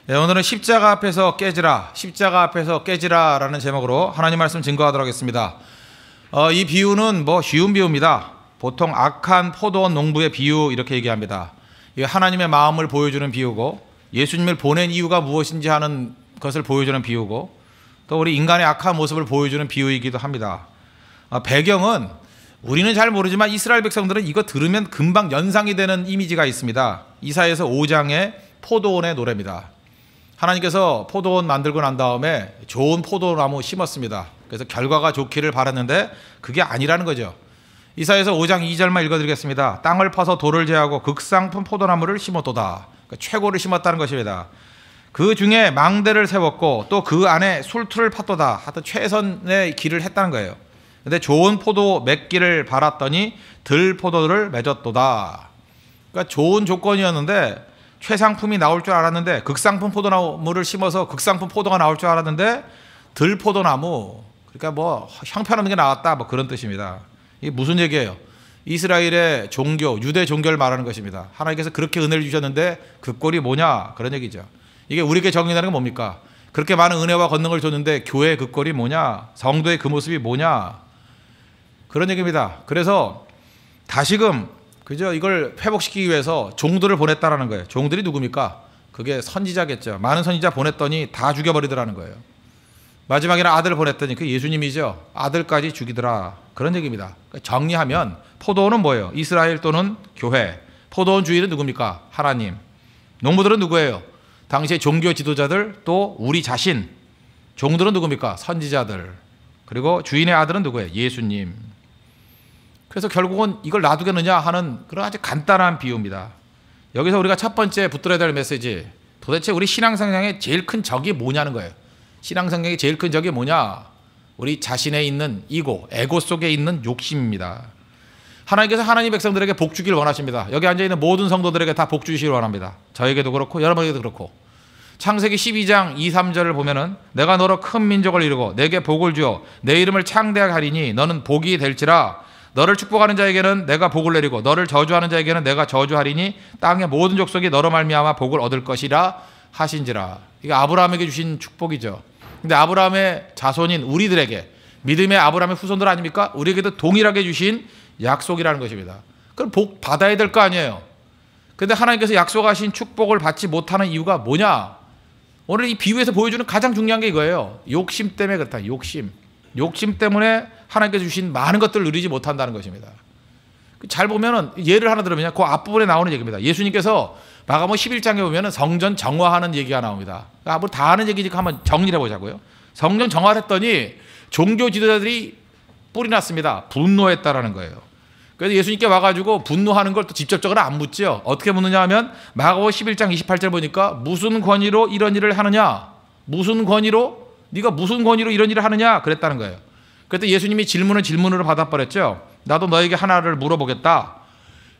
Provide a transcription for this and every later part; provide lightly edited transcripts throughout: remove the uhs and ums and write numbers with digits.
오늘은 십자가 앞에서 깨지라, 십자가 앞에서 깨지라 라는 제목으로 하나님 말씀 증거하도록 하겠습니다. 이 비유는 쉬운 비유입니다. 보통 악한 포도원 농부의 비유 이렇게 얘기합니다. 이게 하나님의 마음을 보여주는 비유고, 예수님을 보낸 이유가 무엇인지 하는 것을 보여주는 비유고, 또 우리 인간의 악한 모습을 보여주는 비유이기도 합니다. 배경은 우리는 잘 모르지만 이스라엘 백성들은 이거 들으면 금방 연상이 되는 이미지가 있습니다. 이사야서 5장의 포도원의 노래입니다. 하나님께서 포도원 만들고 난 다음에 좋은 포도나무 심었습니다. 그래서 결과가 좋기를 바랐는데 그게 아니라는 거죠. 이사야서 5장 2절만 읽어드리겠습니다. 땅을 파서 돌을 제하고 극상품 포도나무를 심었도다. 그러니까 최고를 심었다는 것입니다. 그 중에 망대를 세웠고 또 그 안에 술틀을 팠도다. 하여튼 최선의 길을 했다는 거예요. 근데 좋은 포도 맺기를 바랐더니 들 포도를 맺었도다. 그러니까 좋은 조건이었는데 최상품이 나올 줄 알았는데, 극상품 포도나무를 심어서 극상품 포도가 나올 줄 알았는데 들 포도나무, 그러니까 형편없는 게 나왔다, 그런 뜻입니다. 이게 무슨 얘기예요? 이스라엘의 종교, 유대 종교를 말하는 것입니다. 하나님께서 그렇게 은혜를 주셨는데 그 꼴이 뭐냐, 그런 얘기죠. 이게 우리에게 정의라는 건 뭡니까? 그렇게 많은 은혜와 권능을 줬는데 교회의 그 꼴이 뭐냐, 성도의 그 모습이 뭐냐, 그런 얘기입니다. 그래서 다시금 이걸 회복시키기 위해서 종들을 보냈다라는 거예요. 종들이 누굽니까? 그게 선지자겠죠. 많은 선지자 보냈더니 다 죽여버리더라는 거예요. 마지막에는 아들을 보냈더니 그 예수님이죠. 아들까지 죽이더라, 그런 얘기입니다. 정리하면 포도원은 뭐예요? 이스라엘 또는 교회. 포도원 주인은 누굽니까? 하나님. 농부들은 누구예요? 당시의 종교 지도자들, 또 우리 자신. 종들은 누굽니까? 선지자들. 그리고 주인의 아들은 누구예요? 예수님. 그래서 결국은 이걸 놔두겠느냐 하는 그런 아주 간단한 비유입니다. 여기서 우리가 첫 번째 붙들어야 될 메시지, 도대체 우리 신앙성장의 제일 큰 적이 뭐냐는 거예요. 신앙성장의 제일 큰 적이 뭐냐? 우리 자신에 있는 이고, 에고 속에 있는 욕심입니다. 하나님께서 하나님 백성들에게 복 주기를 원하십니다. 여기 앉아있는 모든 성도들에게 다 복 주시기를 원합니다. 저에게도 그렇고 여러분에게도 그렇고. 창세기 12장 2, 3절을 보면은 내가 너로 큰 민족을 이루고 내게 복을 주어 내 이름을 창대하게 하리니 너는 복이 될지라. 너를 축복하는 자에게는 내가 복을 내리고 너를 저주하는 자에게는 내가 저주하리니 땅의 모든 족속이 너로 말미암아 복을 얻을 것이라 하신지라. 이게 아브라함에게 주신 축복이죠. 근데 아브라함의 자손인 우리들에게, 믿음의 아브라함의 후손들 아닙니까? 우리에게도 동일하게 주신 약속이라는 것입니다. 그럼 복 받아야 될 거 아니에요. 근데 하나님께서 약속하신 축복을 받지 못하는 이유가 뭐냐? 오늘 이 비유에서 보여주는 가장 중요한 게 이거예요. 욕심 때문에 그렇다. 욕심 때문에 하나님께서 주신 많은 것들을 누리지 못한다는 것입니다. 잘 보면은 예를 하나 들으면 그 앞부분에 나오는 얘기입니다. 예수님께서 마가복음 11장에 보면은 성전 정화하는 얘기가 나옵니다. 앞으로 다 하는 얘기니까 한번 정리를 해보자고요. 성전 정화를 했더니 종교 지도자들이 뿔이 났습니다. 분노했다라는 거예요. 그래서 예수님께 와가지고 분노하는 걸 또 직접적으로 안 묻죠. 어떻게 묻느냐 하면 마가복음 11장 28절 보니까 무슨 권위로 이런 일을 하느냐? 무슨 권위로? 네가 무슨 권위로 이런 일을 하느냐? 그랬다는 거예요. 그때 예수님이 질문으로 받아버렸죠. 나도 너에게 하나를 물어보겠다.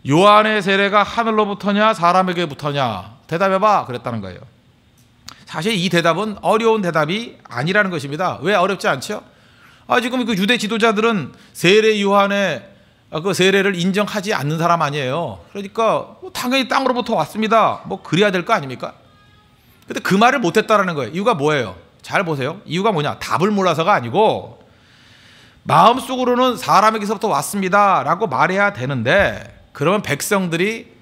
요한의 세례가 하늘로부터냐 사람에게부터냐? 대답해봐, 그랬다는 거예요. 사실 이 대답은 어려운 대답이 아니라는 것입니다. 왜 어렵지 않죠? 지금 그 유대 지도자들은 세례 요한의 그 세례를 인정하지 않는 사람 아니에요. 그러니까 당연히 땅으로부터 왔습니다. 그래야 될 거 아닙니까? 근데 그 말을 못했다라는 거예요. 이유가 뭐예요? 잘 보세요. 이유가 뭐냐? 답을 몰라서가 아니고 마음속으로는 사람에게서부터 왔습니다 라고 말해야 되는데, 그러면 백성들이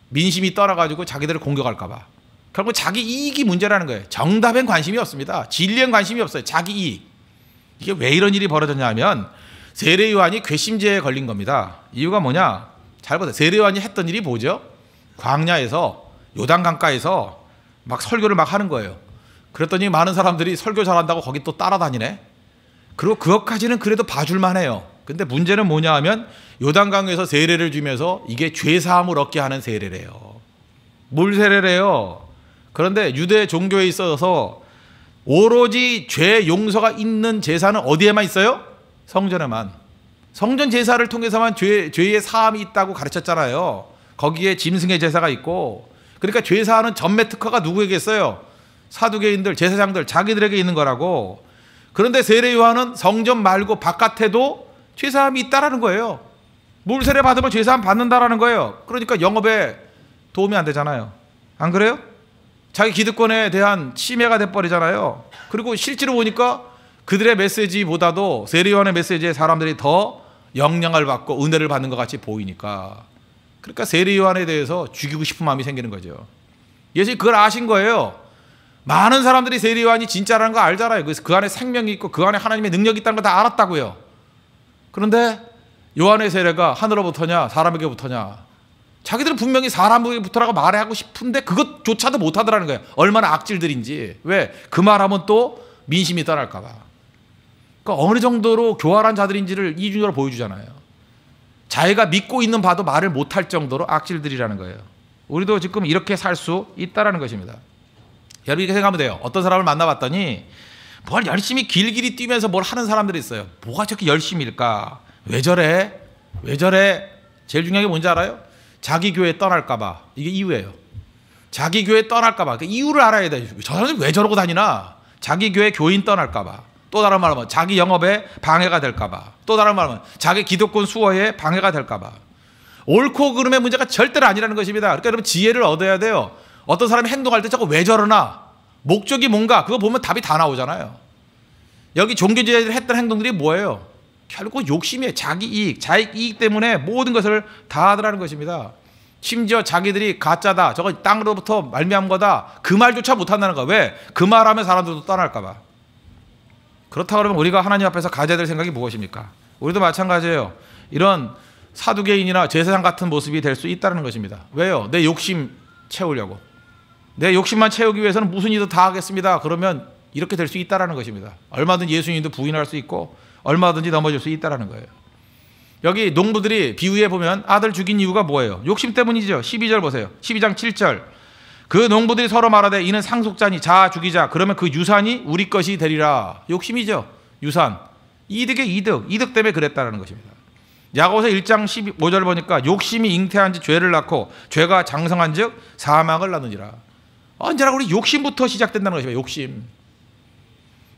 민심이 떨어가지고 자기들을 공격할까 봐 결국 자기 이익이 문제라는 거예요. 정답엔 관심이 없습니다. 진리엔 관심이 없어요. 자기 이익. 이게 왜 이런 일이 벌어졌냐 하면 세례 요한이 괘씸죄에 걸린 겁니다. 이유가 뭐냐? 잘 보세요. 세례 요한이 했던 일이 뭐죠? 광야에서, 요단 강가에서 막 설교를 막 하는 거예요. 그랬더니 많은 사람들이 설교 잘한다고 거기 또 따라다니네. 그리고 그것까지는 그래도 봐줄만 해요. 근데 문제는 뭐냐 하면 요단강에서 세례를 주면서 이게 죄사함을 얻게 하는 세례래요. 물 세례래요. 그런데 유대 종교에 있어서 오로지 죄 용서가 있는 제사는 어디에만 있어요? 성전에만. 성전 제사를 통해서만 죄의 사함이 있다고 가르쳤잖아요. 거기에 짐승의 제사가 있고. 그러니까 죄사하는 전매 특허가 누구에게 있어요? 사두개인들, 제사장들, 자기들에게 있는 거라고. 그런데 세례 요한은 성전 말고 바깥에도 죄사함이 있다라는 거예요. 물 세례 받으면 죄사함 받는다라는 거예요. 그러니까 영업에 도움이 안 되잖아요. 안 그래요? 자기 기득권에 대한 침해가 돼버리잖아요. 그리고 실제로 보니까 그들의 메시지보다도 세리요한의 메시지에 사람들이 더 영향을 받고 은혜를 받는 것 같이 보이니까, 그러니까 세리요한에 대해서 죽이고 싶은 마음이 생기는 거죠. 예수님이 그걸 아신 거예요. 많은 사람들이 세리요한이 진짜라는 거 알잖아요. 그래서 그 안에 생명이 있고 그 안에 하나님의 능력이 있다는 걸 다 알았다고요. 그런데 요한의 세례가 하늘로부터냐 사람에게부터냐, 자기들은 분명히 사람에게부터라고 말하고 싶은데 그것조차도 못하더라는 거예요. 얼마나 악질들인지. 왜? 그 말하면 또 민심이 떠날까 봐. 그러니까 어느 정도로 교활한 자들인지를 이중적으로 보여주잖아요. 자기가 믿고 있는 바도 말을 못할 정도로 악질들이라는 거예요. 우리도 지금 이렇게 살 수 있다는 것입니다. 여러분 이렇게 생각하면 돼요. 어떤 사람을 만나봤더니 뭘 열심히 길길이 뛰면서 뭘 하는 사람들이 있어요. 뭐가 저렇게 열심일까? 왜 저래? 왜 저래? 제일 중요한 게 뭔지 알아요? 자기 교회 떠날까 봐. 이게 이유예요. 자기 교회 떠날까 봐. 그 이유를 알아야 돼. 저 사람이 왜 저러고 다니나? 자기 교회 교인 떠날까 봐. 또 다른 말로 하면 자기 영업에 방해가 될까 봐. 또 다른 말로 하면 자기 기득권 수호에 방해가 될까 봐. 옳고 그름의 문제가 절대로 아니라는 것입니다. 그러니까 여러분 지혜를 얻어야 돼요. 어떤 사람이 행동할 때 자꾸 왜 저러나? 목적이 뭔가? 그거 보면 답이 다 나오잖아요. 여기 종교주의자들이 했던 행동들이 뭐예요? 결국 욕심이에요. 자기 이익, 자기 이익 때문에 모든 것을 다 하더라는 것입니다. 심지어 자기들이 가짜다, 저거 땅으로부터 말미암은 거다, 그 말조차 못한다는 거야. 왜? 그 말하면 사람들도 떠날까 봐. 그렇다고 그러면 우리가 하나님 앞에서 가져야 될 생각이 무엇입니까? 우리도 마찬가지예요. 이런 사두개인이나 제사장 같은 모습이 될 수 있다는 것입니다. 왜요? 내 욕심 채우려고. 내 욕심만 채우기 위해서는 무슨 일도 다 하겠습니다. 그러면 이렇게 될 수 있다는 것입니다. 얼마든지 예수님도 부인할 수 있고 얼마든지 넘어질 수 있다는 거예요. 여기 농부들이 비유에 보면 아들 죽인 이유가 뭐예요? 욕심 때문이죠. 12절 보세요. 12장 7절. 그 농부들이 서로 말하되 이는 상속자니 자 죽이자. 그러면 그 유산이 우리 것이 되리라. 욕심이죠. 유산. 이득의 이득 때문에 그랬다는 것입니다. 야고보서 1장 15절 보니까 욕심이 잉태한 지 죄를 낳고 죄가 장성한 즉 사망을 낳느니라. 언제나 우리 욕심부터 시작된다는 것입니다. 욕심.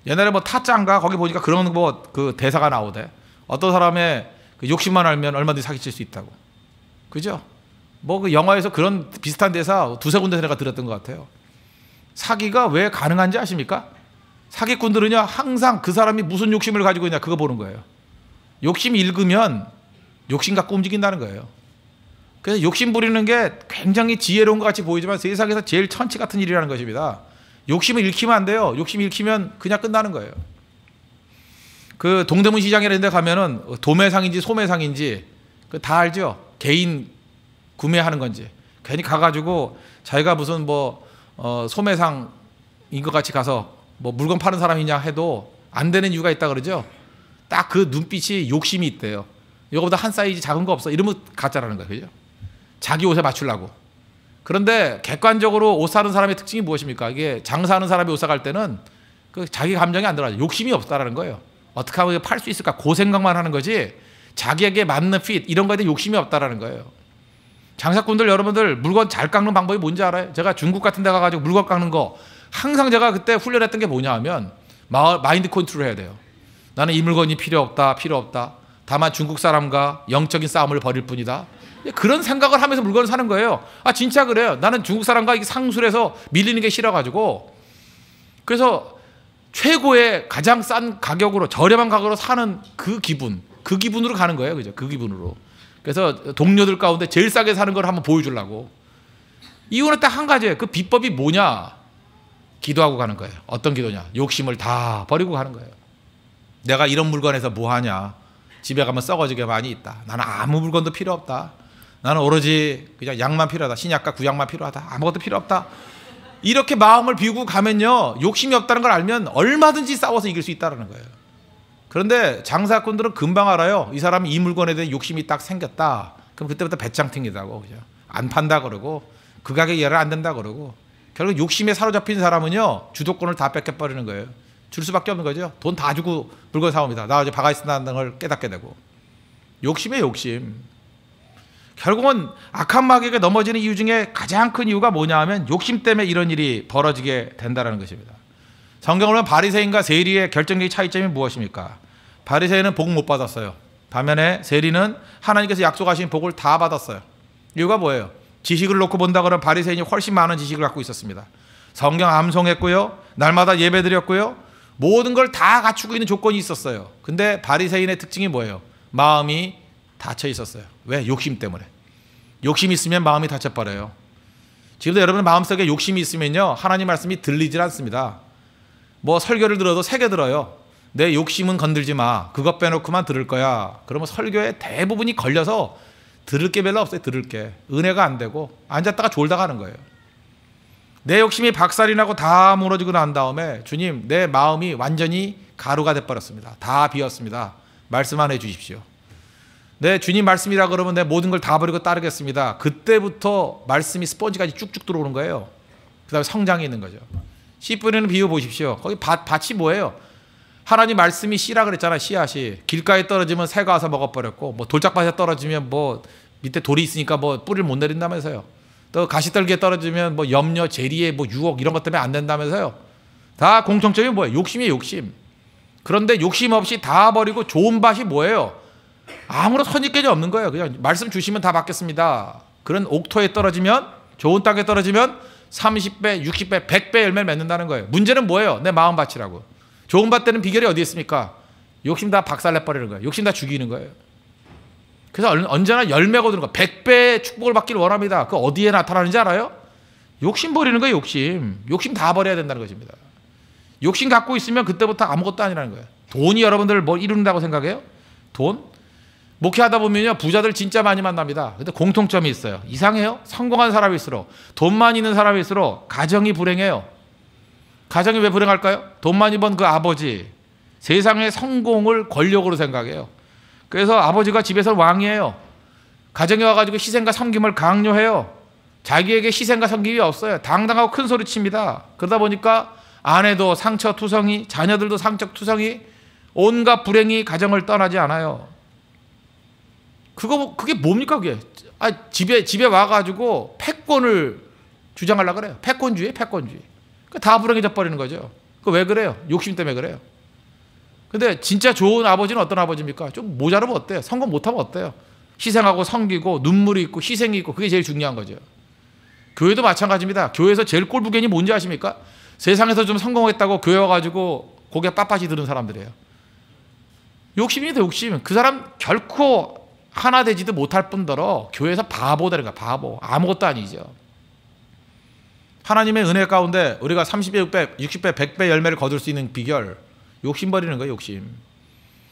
옛날에 뭐 타짜인가 거기 보니까 그런 뭐 그 대사가 나오대. 어떤 사람의 그 욕심만 알면 얼마든지 사기칠 수 있다고. 그죠? 뭐 그 영화에서 그런 비슷한 대사 두세 군데서 내가 들었던 것 같아요. 사기가 왜 가능한지 아십니까? 사기꾼들은요 항상 그 사람이 무슨 욕심을 가지고 있냐 그거 보는 거예요. 욕심이 읽으면 욕심 갖고 움직인다는 거예요. 그래서 욕심 부리는 게 굉장히 지혜로운 것 같이 보이지만 세상에서 제일 천치 같은 일이라는 것입니다. 욕심을 읽히면 안 돼요. 욕심 읽히면 그냥 끝나는 거예요. 그 동대문 시장이라는 데 가면은 도매상인지 소매상인지 그 다 알죠. 개인 구매하는 건지. 괜히 가가지고 자기가 무슨 뭐 소매상인 것 같이 가서 뭐 물건 파는 사람이냐 해도 안 되는 이유가 있다 그러죠. 딱 그 눈빛이 욕심이 있대요. 이거보다 한 사이즈 작은 거 없어. 이러면 가짜라는 거예요. 그죠? 자기 옷에 맞추려고. 그런데 객관적으로 옷 사는 사람의 특징이 무엇입니까? 이게 장사하는 사람이 옷 사갈 때는 그 자기 감정이 안 들어가죠. 욕심이 없다라는 거예요. 어떻게 하면 팔 수 있을까? 그 생각만 하는 거지 자기에게 맞는 핏 이런 거에 대해 욕심이 없다라는 거예요. 장사꾼들 여러분들 물건 잘 깎는 방법이 뭔지 알아요? 제가 중국 같은 데 가가지고 물건 깎는 거 항상 제가 그때 훈련했던 게 뭐냐 하면 마인드 컨트롤 해야 돼요. 나는 이 물건이 필요 없다. 다만 중국 사람과 영적인 싸움을 벌일 뿐이다. 그런 생각을 하면서 물건을 사는 거예요. 아 진짜 그래요. 나는 중국 사람과 상술해서 밀리는 게 싫어가지고 그래서 최고의 가장 싼 가격으로 저렴한 가격으로 사는 그 기분으로 가는 거예요. 그죠? 그 기분으로. 그래서 동료들 가운데 제일 싸게 사는 걸 한번 보여주려고. 이유는 딱 한 가지예요. 그 비법이 뭐냐? 기도하고 가는 거예요. 어떤 기도냐? 욕심을 다 버리고 가는 거예요. 내가 이런 물건에서 뭐 하냐? 집에 가면 썩어지게 많이 있다. 나는 아무 물건도 필요 없다. 나는 오로지 그냥 약만 필요하다. 신약과 구약만 필요하다. 아무것도 필요 없다. 이렇게 마음을 비우고 가면요. 욕심이 없다는 걸 알면 얼마든지 싸워서 이길 수 있다는 거예요. 그런데 장사꾼들은 금방 알아요. 이 사람이 이 물건에 대해 욕심이 딱 생겼다. 그럼 그때부터 배짱 튕기다고. 그죠? 안 판다 그러고 그 가격에 이해를 안 된다 그러고 결국 욕심에 사로잡힌 사람은요. 주도권을 다 뺏겨버리는 거예요. 줄 수밖에 없는 거죠. 돈 다 주고 물건 사옵니다. 나 이제 바가지 쓴다는 걸 깨닫게 되고. 욕심이에요, 욕심. 결국은 악한 마귀에게 넘어지는 이유 중에 가장 큰 이유가 뭐냐 하면 욕심 때문에 이런 일이 벌어지게 된다는 것입니다. 성경을 보면 바리새인과 세리의 결정적인 차이점이 무엇입니까? 바리새인은 복 못 받았어요. 반면에 세리는 하나님께서 약속하신 복을 다 받았어요. 이유가 뭐예요? 지식을 놓고 본다 그러면 바리새인이 훨씬 많은 지식을 갖고 있었습니다. 성경 암송했고요. 날마다 예배드렸고요. 모든 걸 다 갖추고 있는 조건이 있었어요. 근데 바리새인의 특징이 뭐예요? 마음이 닫혀 있었어요. 왜? 욕심 때문에. 욕심이 있으면 마음이 닫혀버려요. 지금도 여러분 마음속에 욕심이 있으면요, 하나님 말씀이 들리질 않습니다. 뭐 설교를 들어도 세게 들어요. 내 욕심은 건들지 마. 그것 빼놓고만 들을 거야. 그러면 설교의 대부분이 걸려서 들을 게 별로 없어요. 들을 게. 은혜가 안 되고 앉았다가 졸다가 하는 거예요. 내 욕심이 박살이 나고 다 무너지고 난 다음에 주님, 내 마음이 완전히 가루가 돼버렸습니다. 다 비었습니다. 말씀만 해주십시오. 네, 주님 말씀이라 그러면 내 모든 걸 다 버리고 따르겠습니다. 그때부터 말씀이 스펀지까지 쭉쭉 들어오는 거예요. 그 다음에 성장이 있는 거죠. 씨 뿌리는 비유 보십시오. 거기 밭이 뭐예요? 하나님 말씀이 씨라 그랬잖아요. 씨앗이. 길가에 떨어지면 새가 와서 먹어버렸고, 뭐 돌짝밭에 떨어지면 뭐 밑에 돌이 있으니까 뭐 뿌리를 못 내린다면서요. 또 가시떨기에 떨어지면 뭐 염려, 재리에 뭐 유혹 이런 것 때문에 안 된다면서요. 다 공통점이 뭐예요? 욕심이에요, 욕심. 그런데 욕심 없이 다 버리고 좋은 밭이 뭐예요? 아무런 선입견이 없는 거예요. 그냥 말씀 주시면 다 받겠습니다. 그런 옥토에 떨어지면, 좋은 땅에 떨어지면 30배, 60배, 100배 열매를 맺는다는 거예요. 문제는 뭐예요? 내 마음밭이라고. 좋은 밭 되는 비결이 어디 있습니까? 욕심 다 박살내버리는 거예요. 욕심 다 죽이는 거예요. 그래서 언제나 열매가 오는 거예요. 100배의 축복을 받기를 원합니다. 그 어디에 나타나는지 알아요? 욕심 버리는 거예요. 욕심. 욕심 다 버려야 된다는 것입니다. 욕심 갖고 있으면 그때부터 아무것도 아니라는 거예요. 돈이 여러분들을 뭐 이룬다고 생각해요? 돈? 목회하다 보면요, 부자들 진짜 많이 만납니다. 근데 공통점이 있어요. 이상해요. 성공한 사람일수록, 돈만 있는 사람일수록 가정이 불행해요. 가정이 왜 불행할까요? 돈 많이 번 그 아버지, 세상의 성공을 권력으로 생각해요. 그래서 아버지가 집에서 왕이에요. 가정에 와가지고 희생과 섬김을 강요해요. 자기에게 희생과 섬김이 없어요. 당당하고 큰 소리 칩니다. 그러다 보니까 아내도 상처투성이, 자녀들도 상처투성이, 온갖 불행이 가정을 떠나지 않아요. 그게 뭡니까, 그게? 집에 와가지고 패권을 주장하려고 그래요. 패권주의. 다 불행해져 버리는 거죠. 왜 그래요? 욕심 때문에 그래요. 근데 진짜 좋은 아버지는 어떤 아버지입니까? 좀 모자르면 어때요? 성공 못하면 어때요? 희생하고 섬기고 눈물이 있고 희생이 있고, 그게 제일 중요한 거죠. 교회도 마찬가지입니다. 교회에서 제일 꼴불견이 뭔지 아십니까? 세상에서 좀 성공했다고 교회 와가지고 고개 빳빳이 드는 사람들이에요. 욕심이다, 욕심. 그 사람 결코 하나 되지도 못할 뿐더러 교회에서 바보 되는 거야, 바보. 아무것도 아니죠. 하나님의 은혜 가운데 우리가 30배, 60배, 60배, 100배 열매를 거둘 수 있는 비결, 욕심 버리는 거예요, 욕심.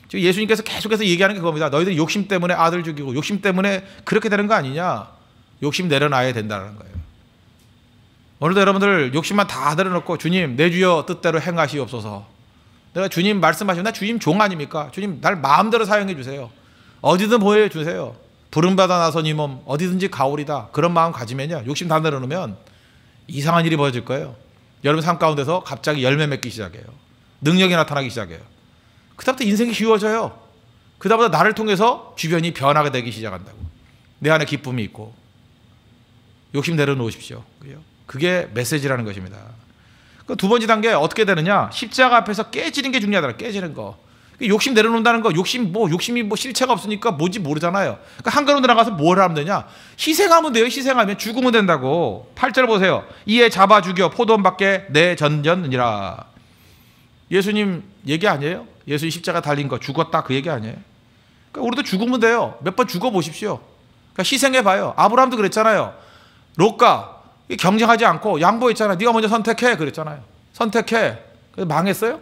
지금 예수님께서 계속해서 얘기하는 게 그겁니다. 너희들이 욕심 때문에 아들 죽이고 욕심 때문에 그렇게 되는 거 아니냐. 욕심 내려놔야 된다는 거예요. 오늘도 여러분들 욕심만 다 내려놓고, 주님 내 주여 뜻대로 행하시옵소서. 내가 주님 말씀하시면, 나 주님 종 아닙니까? 주님 날 마음대로 사용해 주세요. 어디든 보여주세요. 부름받아 나선 이 몸 어디든지 가오리다. 그런 마음 가지면요, 욕심 다 내려놓으면 이상한 일이 벌어질 거예요. 여러분 삶 가운데서 갑자기 열매 맺기 시작해요. 능력이 나타나기 시작해요. 그다음부터 인생이 쉬워져요. 그다음부터 나를 통해서 주변이 변하게 되기 시작한다고. 내 안에 기쁨이 있고. 욕심 내려놓으십시오. 그게 메시지라는 것입니다. 두 번째 단계 어떻게 되느냐? 십자가 앞에서 깨지는 게 중요하더라. 깨지는 거. 욕심 내려놓는다는 거. 욕심이 실체가 없으니까 뭔지 모르잖아요. 그러니까 한 걸음 들어가서 뭘 하면 되냐? 희생하면 돼요. 희생하면 죽으면 된다고. 8절 보세요. 이에 잡아 죽여 포도원 밖에 내 전전이라. 예수님 얘기 아니에요? 예수님 십자가 달린 거 죽었다, 그 얘기 아니에요? 그러니까 우리도 죽으면 돼요. 몇 번 죽어보십시오. 그러니까 희생해봐요. 아브라함도 그랬잖아요. 롯과 경쟁하지 않고 양보했잖아요. 네가 먼저 선택해 그랬잖아요. 선택해. 그래서 망했어요?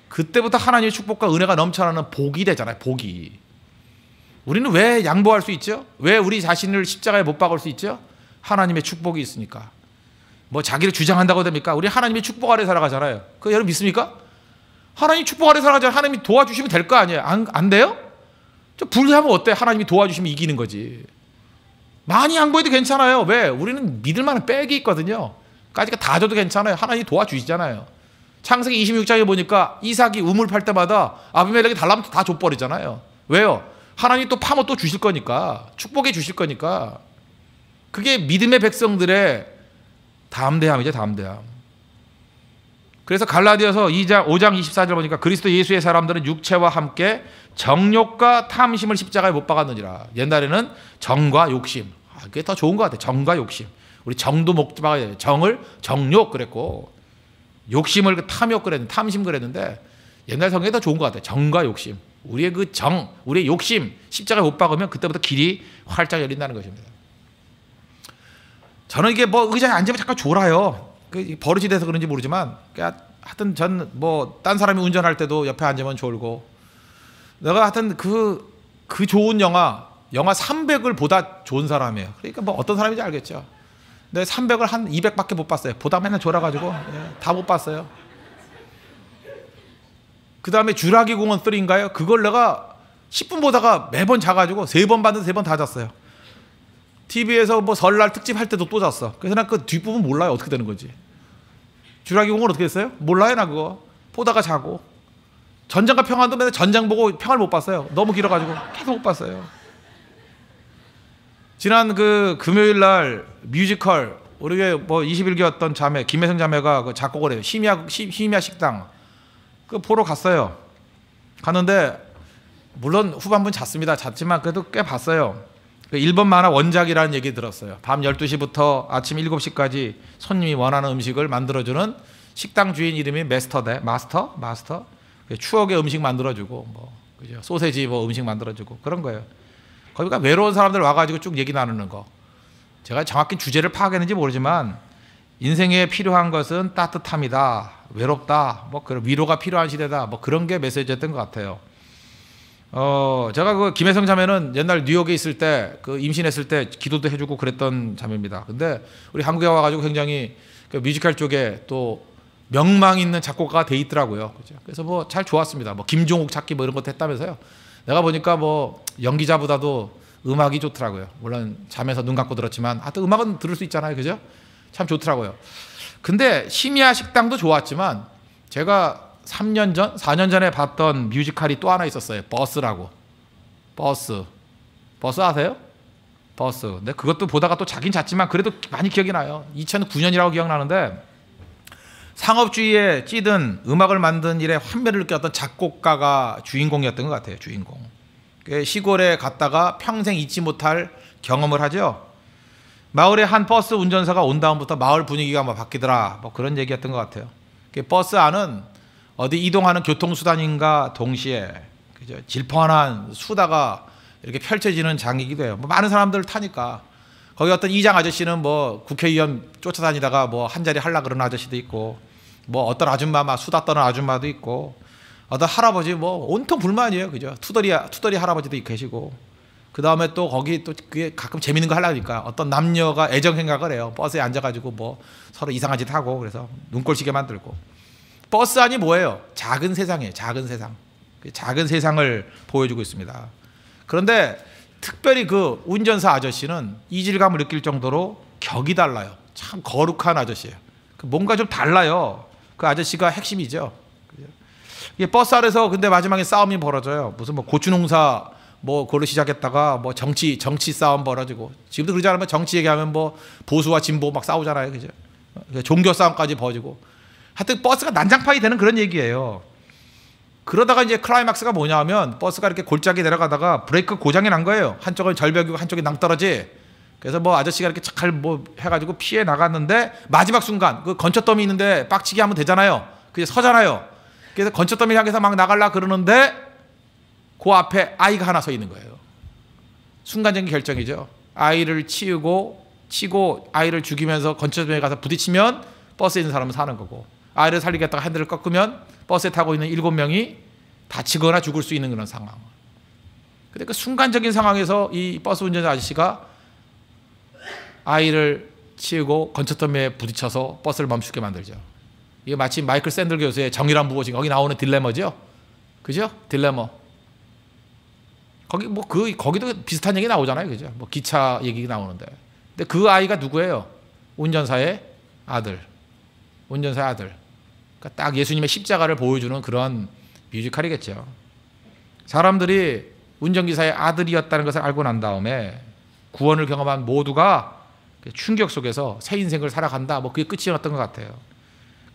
그때부터 하나님의 축복과 은혜가 넘쳐나는 복이 되잖아요. 복이. 우리는 왜 양보할 수 있죠? 왜 우리 자신을 십자가에 못 박을 수 있죠? 하나님의 축복이 있으니까. 뭐 자기를 주장한다고 됩니까? 우리 하나님의 축복 아래 살아가잖아요. 그거 여러분 믿습니까? 하나님 축복 아래 살아가잖아요. 하나님이 도와주시면 될 거 아니에요? 안 돼요? 저 불하면 어때? 하나님이 도와주시면 이기는 거지. 많이 양보해도 괜찮아요. 왜? 우리는 믿을 만한 백이 있거든요. 까지가 다 줘도 괜찮아요. 하나님이 도와주시잖아요. 창세기 26장에 보니까 이삭이 우물 팔 때마다 아비멜렉이 달라면 다 줘버리잖아요. 왜요? 하나님이 또 파면 또 주실 거니까. 축복해 주실 거니까. 그게 믿음의 백성들의 담대함이죠. 담대함. 그래서 갈라디아서 5장 24절 보니까 그리스도 예수의 사람들은 육체와 함께 정욕과 탐심을 십자가에 못 박았느니라. 옛날에는 정과 욕심. 그게 더 좋은 것 같아요. 정과 욕심. 우리 정도 못 박아야 돼요. 정을 정욕 그랬고, 욕심을 탐욕 그랬는데, 탐심 그랬는데 옛날 성경이 더 좋은 것 같아요. 정과 욕심. 우리의 그 정, 우리의 욕심, 십자가에 못 박으면 그때부터 길이 활짝 열린다는 것입니다. 저는 이게 뭐 의자에 앉으면 잠깐 졸아요. 그 버릇이 돼서 그런지 모르지만, 하여튼 전 뭐 딴 사람이 운전할 때도 옆에 앉으면 졸고, 내가 하여튼 그 좋은 영화 300을 보다 좋은 사람이에요. 그러니까 뭐 어떤 사람인지 알겠죠. 근데 300을 한 200밖에 못 봤어요. 보다 맨날 졸아가지고 다 못 봤어요. 그 다음에 주라기 공원 3인가요? 그걸 내가 10분 보다가 매번 자가지고 3번 봤는데 3번 다 잤어요. TV에서 뭐 설날 특집 할 때도 또 잤어. 그래서 나 그 뒷부분 몰라요. 어떻게 되는 건지. 주라기 공원 어떻게 됐어요? 몰라요, 나 그거. 보다가 자고. 전장과 평화도 맨날 전장 보고 평화를 못 봤어요. 너무 길어가지고 계속 못 봤어요. 지난 그 금요일 날 뮤지컬, 우리 뭐 21기였던 자매, 김혜성 자매가 그 작곡을 해요. 심야 식당. 그 보러 갔어요. 갔는데 물론 후반부는 잤지만 그래도 꽤 봤어요. 그 일본 만화 원작이라는 얘기 들었어요. 밤 12시부터 아침 7시까지 손님이 원하는 음식을 만들어주는 식당 주인 이름이 마스터. 추억의 음식 만들어주고, 뭐 그죠? 소세지 뭐 음식 만들어주고 그런 거예요. 거기가 외로운 사람들 와가지고 쭉 얘기 나누는 거. 제가 정확히 주제를 파악했는지 모르지만 인생에 필요한 것은 따뜻함이다, 외롭다, 뭐 그런 위로가 필요한 시대다, 뭐 그런 게 메시지였던 것 같아요. 제가 그 김혜성 자매는 옛날 뉴욕에 있을 때, 그 임신했을 때 기도도 해주고 그랬던 자매입니다. 근데 우리 한국에 와가지고 굉장히 그 뮤지컬 쪽에 또 명망 있는 작곡가가 돼 있더라고요. 그죠? 그래서 뭐 잘 좋았습니다. 뭐 김종욱 찾기 뭐 이런 것도 했다면서요. 내가 보니까 뭐 연기자보다도 음악이 좋더라고요. 물론 잠에서 눈 감고 들었지만 하여튼 음악은 들을 수 있잖아요. 그죠? 참 좋더라고요. 근데 심야 식당도 좋았지만 제가 4년 전에 봤던 뮤지컬이 또 하나 있었어요. 버스라고. 버스 아세요? 버스. 근데 그것도 보다가 또 자긴 잤지만 그래도 많이 기억이 나요. 2009년이라고 기억나는데 상업주의에 찌든 음악을 만든 일에 환멸을 느꼈던 작곡가가 주인공이었던 것 같아요. 주인공. 시골에 갔다가 평생 잊지 못할 경험을 하죠. 마을에 한 버스 운전사가 온 다음부터 마을 분위기가 막 바뀌더라. 뭐 그런 얘기였던 것 같아요. 버스 안은 어디 이동하는 교통수단인가 동시에 그죠? 질펀한 수다가 이렇게 펼쳐지는 장이기도 해요. 뭐 많은 사람들 타니까. 거기 어떤 이장 아저씨는 뭐 국회의원 쫓아다니다가 뭐 한 자리 하려고 그러는 아저씨도 있고, 뭐 어떤 아줌마 막 수다 떠는 아줌마도 있고, 어떤 할아버지 뭐 온통 불만이에요. 그죠? 투덜이 할아버지도 계시고. 그 다음에 또 거기 또 그게 가끔 재밌는 거 하려니까 어떤 남녀가 애정 생각을 해요. 버스에 앉아가지고 뭐 서로 이상한 짓 하고, 그래서 눈꼴시게 만들고. 버스 안이 뭐예요? 작은 세상이에요. 작은 세상. 작은 세상을 보여주고 있습니다. 그런데 특별히 그 운전사 아저씨는 이질감을 느낄 정도로 격이 달라요. 참 거룩한 아저씨예요. 뭔가 좀 달라요. 그 아저씨가 핵심이죠. 이게 버스 안에서 근데 마지막에 싸움이 벌어져요. 무슨 뭐 고추농사 뭐 그걸로 시작했다가 뭐 정치 싸움 벌어지고, 지금도 그러지 않으면 정치 얘기하면 뭐 보수와 진보 막 싸우잖아요. 그죠? 종교 싸움까지 벌어지고. 하여튼 버스가 난장판이 되는 그런 얘기예요. 그러다가 이제 클라이막스가 뭐냐면 버스가 이렇게 골짜기 내려가다가 브레이크 고장이 난 거예요. 한쪽은 절벽이고 한쪽이 낭떠러지. 그래서 뭐 아저씨가 이렇게 잘 뭐 해가지고 피해 나갔는데 마지막 순간 그 건초더미 있는데 빡치게 하면 되잖아요. 그게 서잖아요. 그래서 건초더미 향해서 막 나가려 그러는데 그 앞에 아이가 하나 서 있는 거예요. 순간적인 결정이죠. 아이를 치고 아이를 죽이면서 건초더미에 가서 부딪히면 버스에 있는 사람은 사는 거고, 아이를 살리겠다가 핸들을 꺾으면 버스에 타고 있는 7명이 다치거나 죽을 수 있는 그런 상황. 근데 그 순간적인 상황에서 이 버스 운전자 아저씨가 아이를 치우고 건초더미에 부딪혀서 버스를 멈추게 만들죠. 이게 마치 마이클 샌들 교수의 정의란 무엇인가 거기 나오는 딜레마죠. 그죠? 딜레마. 거기 뭐 거기도 비슷한 얘기 나오잖아요. 그죠? 뭐 기차 얘기 나오는데. 근데 그 아이가 누구예요? 운전사의 아들. 그러니까 딱 예수님의 십자가를 보여주는 그런 뮤지컬이겠죠. 사람들이 운전기사의 아들이었다는 것을 알고 난 다음에 구원을 경험한 모두가 충격 속에서 새 인생을 살아간다. 뭐 그게 끝이었던 것 같아요.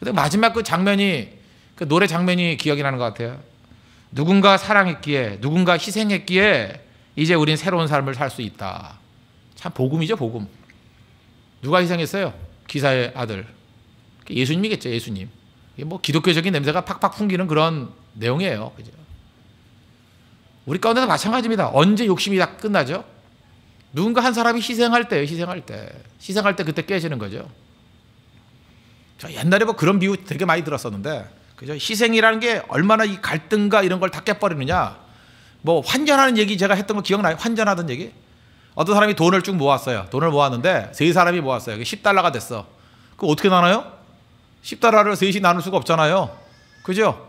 근데 마지막 그 장면이, 그 노래 장면이 기억이 나는 것 같아요. 누군가 사랑했기에, 누군가 희생했기에 이제 우린 새로운 삶을 살 수 있다. 참 복음이죠, 복음. 누가 희생했어요? 기사의 아들. 예수님이겠죠, 예수님. 이게 뭐 기독교적인 냄새가 팍팍 풍기는 그런 내용이에요. 그죠? 우리 가운데도 마찬가지입니다. 언제 욕심이 다 끝나죠? 누군가 한 사람이 희생할 때 그때 깨지는 거죠. 저 옛날에 뭐 그런 비유 되게 많이 들었었는데, 그죠? 희생이라는 게 얼마나 이 갈등과 이런 걸 다 깨버리느냐. 뭐 환전하는 얘기 제가 했던 거 기억나요? 환전하던 얘기? 어떤 사람이 돈을 쭉 모았어요. 돈을 모았는데 세 사람이 모았어요. 그게 10달러가 됐어. 그거 어떻게 나눠요? 10달러를 셋이 나눌 수가 없잖아요. 그죠?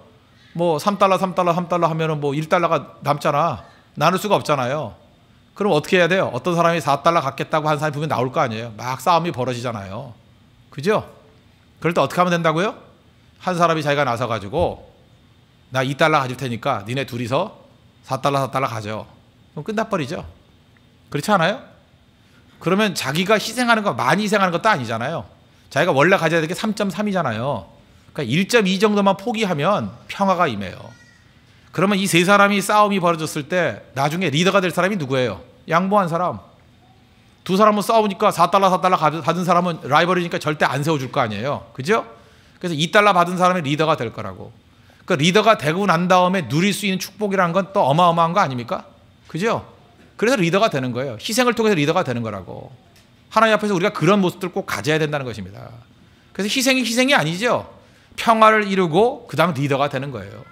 뭐 3달러 하면은 뭐 1달러가 남잖아. 나눌 수가 없잖아요. 그럼 어떻게 해야 돼요? 어떤 사람이 4달러 갖겠다고 한 사람이 분명히 나올 거 아니에요. 막 싸움이 벌어지잖아요. 그죠? 그럴 때 어떻게 하면 된다고요? 한 사람이 자기가 나서가지고 나 2달러 가질 테니까 니네 둘이서 4달러 가져. 그럼 끝나버리죠. 그렇지 않아요? 그러면 자기가 희생하는 거 많이 희생하는 것도 아니잖아요. 자기가 원래 가져야 될 게 3.3이잖아요. 그러니까 1.2 정도만 포기하면 평화가 임해요. 그러면 이 세 사람이 싸움이 벌어졌을 때 나중에 리더가 될 사람이 누구예요? 양보한 사람. 두 사람은 싸우니까 4달러 받은 사람은 라이벌이니까 절대 안 세워줄 거 아니에요. 그죠? 그래서 2달러 받은 사람이 리더가 될 거라고. 그 리더가 되고 난 다음에 누릴 수 있는 축복이라는 건 또 어마어마한 거 아닙니까? 그죠? 그래서 리더가 되는 거예요. 희생을 통해서 리더가 되는 거라고. 하나님 앞에서 우리가 그런 모습들을 꼭 가져야 된다는 것입니다. 그래서 희생이 아니죠. 평화를 이루고 그 다음 리더가 되는 거예요.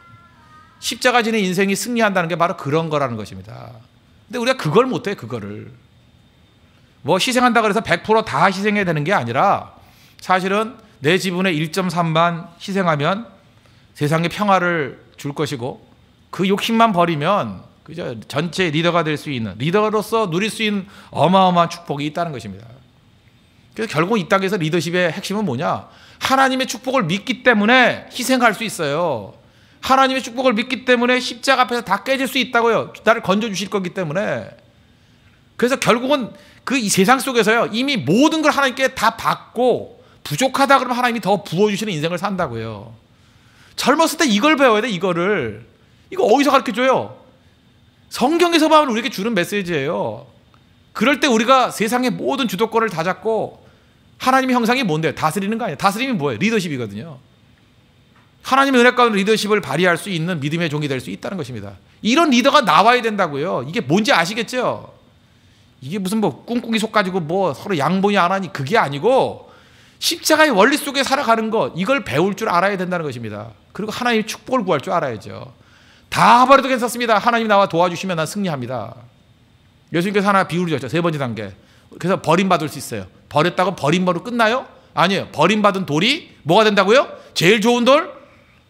십자가 지는 인생이 승리한다는 게 바로 그런 거라는 것입니다. 근데 우리가 그걸 못해. 그거를 뭐 희생한다 그래서 100% 다 희생해야 되는 게 아니라 사실은 내 지분의 1.3만 희생하면 세상에 평화를 줄 것이고 그 욕심만 버리면 그죠? 전체 리더가 될 수 있는, 리더로서 누릴 수 있는 어마어마한 축복이 있다는 것입니다. 그래서 결국 이 땅에서 리더십의 핵심은 뭐냐? 하나님의 축복을 믿기 때문에 희생할 수 있어요. 하나님의 축복을 믿기 때문에 십자가 앞에서 다 깨질 수 있다고요. 나를 건져주실 거기 때문에. 그래서 결국은 그 이 세상 속에서요, 이미 모든 걸 하나님께 다 받고 부족하다 그러면 하나님이 더 부어주시는 인생을 산다고요. 젊었을 때 이걸 배워야 돼. 이거를. 이거 어디서 가르쳐줘요? 성경에서만 우리에게 주는 메시지예요. 그럴 때 우리가 세상의 모든 주도권을 다 잡고 하나님의 형상이 뭔데요? 다스리는 거 아니에요. 다스림이 뭐예요? 리더십이거든요. 하나님의 은혜 가운데 리더십을 발휘할 수 있는 믿음의 종이 될 수 있다는 것입니다. 이런 리더가 나와야 된다고요. 이게 뭔지 아시겠죠? 이게 무슨 뭐 꿍꿍이 속 가지고 뭐 서로 양보이 안 하니 그게 아니고 십자가의 원리 속에 살아가는 것, 이걸 배울 줄 알아야 된다는 것입니다. 그리고 하나님의 축복을 구할 줄 알아야죠. 다 버려도 괜찮습니다. 하나님 나와 도와주시면 난 승리합니다. 예수님께서 하나 비유를 줬죠. 세 번째 단계. 그래서 버림받을 수 있어요. 버렸다고 버림받으로 끝나요? 아니에요. 버림받은 돌이 뭐가 된다고요? 제일 좋은 돌?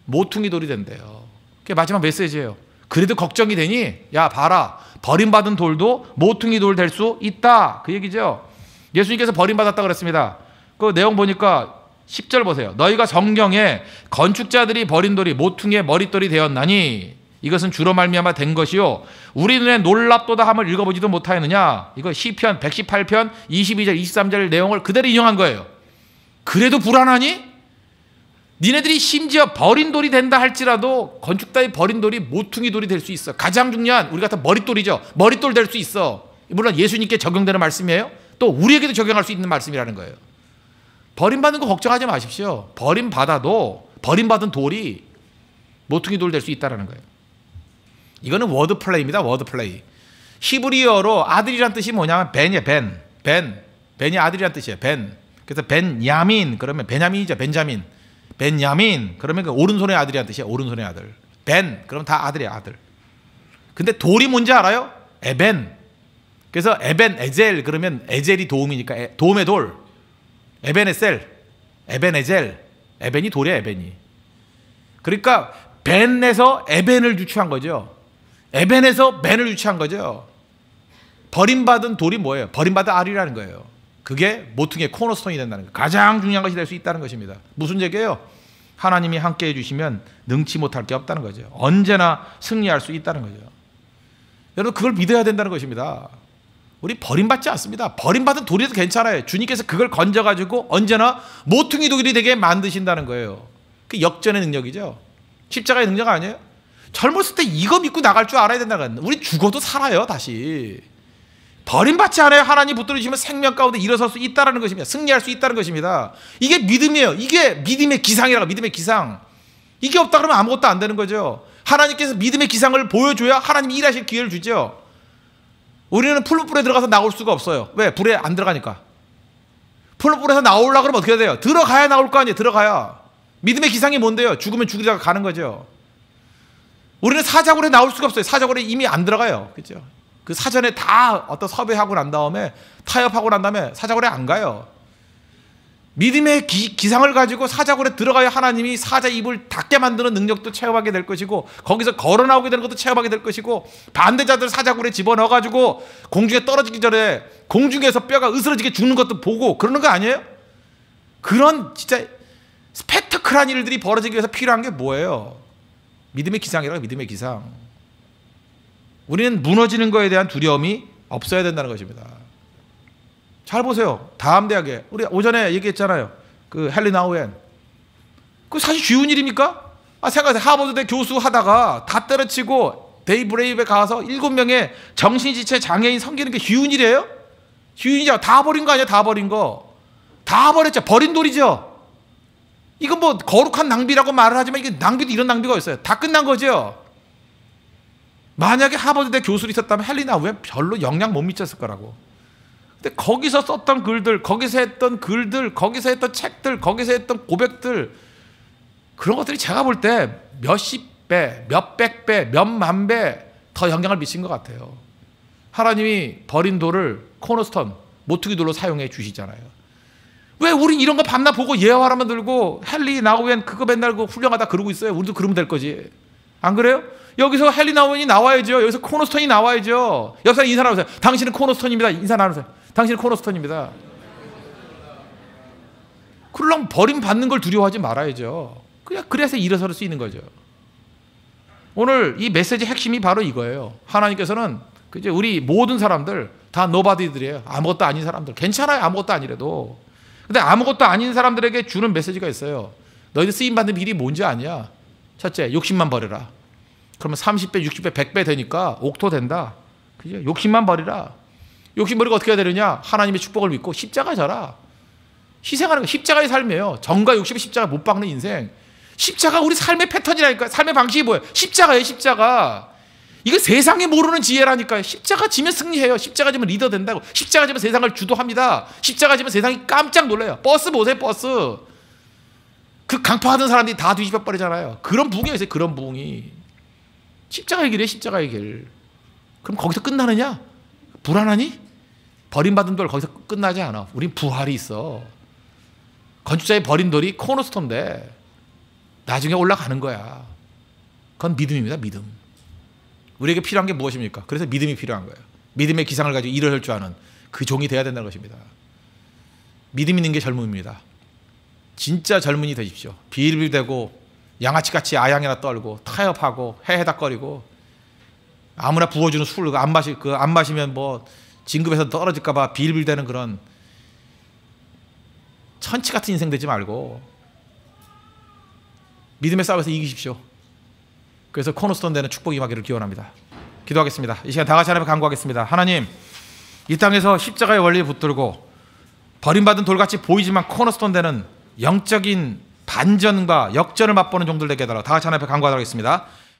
모퉁이 돌이 된대요. 그게 마지막 메시지예요. 그래도 걱정이 되니 야 봐라. 버림받은 돌도 모퉁이 돌 될 수 있다. 그 얘기죠. 예수님께서 버림받았다고 그랬습니다. 그 내용 보니까 10절 보세요. 너희가 성경에 건축자들이 버린 돌이 모퉁이의 머릿돌이 되었나니 이것은 주로 말미암아 된 것이요 우리 눈에 놀랍도다 함을 읽어보지도 못하였느냐. 이거 시편 118편 22절 23절 내용을 그대로 인용한 거예요. 그래도 불안하니? 니네들이 심지어 버린 돌이 된다 할지라도 건축자의 버린 돌이 모퉁이 돌이 될 수 있어. 가장 중요한 우리 같은 머릿돌이죠. 머릿돌 될 수 있어. 물론 예수님께 적용되는 말씀이에요. 또 우리에게도 적용할 수 있는 말씀이라는 거예요. 버림받는 거 걱정하지 마십시오. 버림받아도 버림받은 돌이 모퉁이 돌 될 수 있다는 거예요. 이거는 워드플레이입니다. 워드플레이. 히브리어로 아들이란 뜻이 뭐냐면 벤이에요. 벤이 아들이란 뜻이에요. 벤. 그래서 벤야민 그러면 베냐민이죠. 벤야민 그러면 그 오른손의 아들이란 뜻이에요. 오른손의 아들. 벤 그러면 다 아들이에요. 아들. 근데 돌이 뭔지 알아요? 에벤. 그래서 에벤 에젤 그러면 에젤이 도움이니까 도움의 돌. 에벤에셀, 에벤에젤, 에벤이 돌이야. 에벤이. 그러니까 벤에서 에벤을 유추한 거죠. 에벤에서 벤을 유추한 거죠. 버림받은 돌이 뭐예요? 버림받은 알이라는 거예요. 그게 모퉁이의 코너스톤이 된다는 거예요. 가장 중요한 것이 될 수 있다는 것입니다. 무슨 얘기예요? 하나님이 함께 해주시면 능치 못할 게 없다는 거죠. 언제나 승리할 수 있다는 거죠. 여러분 그걸 믿어야 된다는 것입니다. 우리 버림받지 않습니다. 버림받은 돌이도 괜찮아요. 주님께서 그걸 건져가지고 언제나 모퉁이 돌이 되게 만드신다는 거예요. 그 역전의 능력이죠. 십자가의 능력 아니에요? 젊었을 때 이거 믿고 나갈 줄 알아야 된다는 거예요. 우리 죽어도 살아요. 다시 버림받지 않아요. 하나님 붙들으시면 생명 가운데 일어설 수 있다는 것입니다. 승리할 수 있다는 것입니다. 이게 믿음이에요. 이게 믿음의 기상이라고. 믿음의 기상. 이게 없다 그러면 아무것도 안 되는 거죠. 하나님께서 믿음의 기상을 보여줘야 하나님이 일하실 기회를 주죠. 우리는 풀무불에 들어가서 나올 수가 없어요. 왜? 불에 안 들어가니까. 풀무불에서 나오려고 그러면 어떻게 해야 돼요? 들어가야 나올 거 아니에요. 들어가야. 믿음의 기상이 뭔데요? 죽으면 죽이다가 가는 거죠. 우리는 사자굴에 나올 수가 없어요. 사자굴에 이미 안 들어가요. 그렇죠? 그 사전에 다 어떤 섭외하고 난 다음에 타협하고 난 다음에 사자굴에 안 가요. 믿음의 기상을 가지고 사자굴에 들어가야 하나님이 사자 입을 닫게 만드는 능력도 체험하게 될 것이고 거기서 걸어 나오게 되는 것도 체험하게 될 것이고 반대자들 사자굴에 집어넣어가지고 공중에 떨어지기 전에 공중에서 뼈가 으스러지게 죽는 것도 보고 그러는 거 아니에요? 그런 진짜 스펙터클한 일들이 벌어지기 위해서 필요한 게 뭐예요? 믿음의 기상이라고. 믿음의 기상. 우리는 무너지는 거에 대한 두려움이 없어야 된다는 것입니다. 잘 보세요. 다음 대학에 우리 오전에 얘기했잖아요. 그 헨리 나우엔. 그 사실 쉬운 일입니까? 생각하세요. 하버드대 교수 하다가 다 때려치고 데이브레이브에 가서 7명의 정신지체 장애인 섬기는 게 쉬운 일이에요? 쉬운 일이죠. 다 버린 거 아니야? 다 버린 거. 다 버렸죠. 버린 돌이죠. 이건 뭐 거룩한 낭비라고 말을 하지만 이게 낭비도 이런 낭비가 있어요. 다 끝난 거죠. 만약에 하버드대 교수로 있었다면 헨리 나우엔 별로 영향 못 미쳤을 거라고. 근데 거기서 썼던 글들, 거기서 했던 글들, 거기서 했던 책들, 거기서 했던 고백들, 그런 것들이 제가 볼 때 몇십 배, 몇백 배, 몇만 배 더 영향을 미친 것 같아요. 하나님이 버린 돌을 코너스톤, 모퉁이 돌로 사용해 주시잖아요. 왜 우린 이런 거 밤낮 보고 예화라만 들고 헨리 나우엔 그거 맨날 그 훌륭하다 그러고 있어요. 우리도 그러면 될 거지. 안 그래요? 여기서 헨리 나우엔이 나와야죠. 여기서 코너스톤이 나와야죠. 옆사람 인사 나누세요. 당신은 코너스톤입니다. 인사 나누세요. 당신은 코너스톤입니다. 그러려면 버림받는 걸 두려워하지 말아야죠. 그냥 그래서 일어설 수 있는 거죠. 오늘 이 메시지의 핵심이 바로 이거예요. 하나님께서는 그죠? 우리 모든 사람들 다 노바디들이에요. 아무것도 아닌 사람들. 괜찮아요. 아무것도 아니래도. 근데 아무것도 아닌 사람들에게 주는 메시지가 있어요. 너희들 쓰임받는 비리 뭔지 아냐? 첫째, 욕심만 버려라. 그러면 30배, 60배, 100배 되니까 옥토 된다. 그죠? 욕심만 버리라. 욕심 버리고 어떻게 해야 되느냐? 하나님의 축복을 믿고 십자가 져라. 희생하는 거 십자가의 삶이에요. 정과 욕심의 십자가 못 박는 인생. 십자가 우리 삶의 패턴이라니까. 삶의 방식이 뭐예요? 십자가예요. 십자가. 이거 세상에 모르는 지혜라니까요. 십자가 지면 승리해요. 십자가 지면 리더 된다고. 십자가 지면 세상을 주도합니다. 십자가 지면 세상이 깜짝 놀라요. 버스 보세요. 버스. 그 강파하던 사람들이 다 뒤집어 버리잖아요. 그런 부흥이 있어요. 그런 부흥이. 십자가의 길이에요. 십자가의 길. 그럼 거기서 끝나느냐? 불안하니? 버림받은 돌 거기서 끝나지 않아. 우린 부활이 있어. 건축자의 버린 돌이 코너스톤인데 나중에 올라가는 거야. 그건 믿음입니다. 믿음. 우리에게 필요한 게 무엇입니까? 그래서 믿음이 필요한 거예요. 믿음의 기상을 가지고 일을 할 줄 아는 그 종이 돼야 된다는 것입니다. 믿음 있는 게 젊음입니다. 진짜 젊은이 되십시오. 비일비되고 양아치같이 아양이나 떨고 타협하고 해해닥거리고 아무나 부어주는 술 안 마시면 뭐 진급에서 떨어질까봐 비일비대는 그런 천치 같은 인생 되지 말고 믿음의 싸움에서 이기십시오. 그래서 코너스톤 되는 축복이 임하기를 기원합니다. 기도하겠습니다. 이 시간 다 같이 하나님 간구하겠습니다. 하나님, 이 땅에서 십자가의 원리에 붙들고 버림받은 돌같이 보이지만 코너스톤 되는 영적인 반전과 역전을 맛보는 종들 되게 해달라. 다 같이 하나님 앞에 간구하도록 하겠습니다.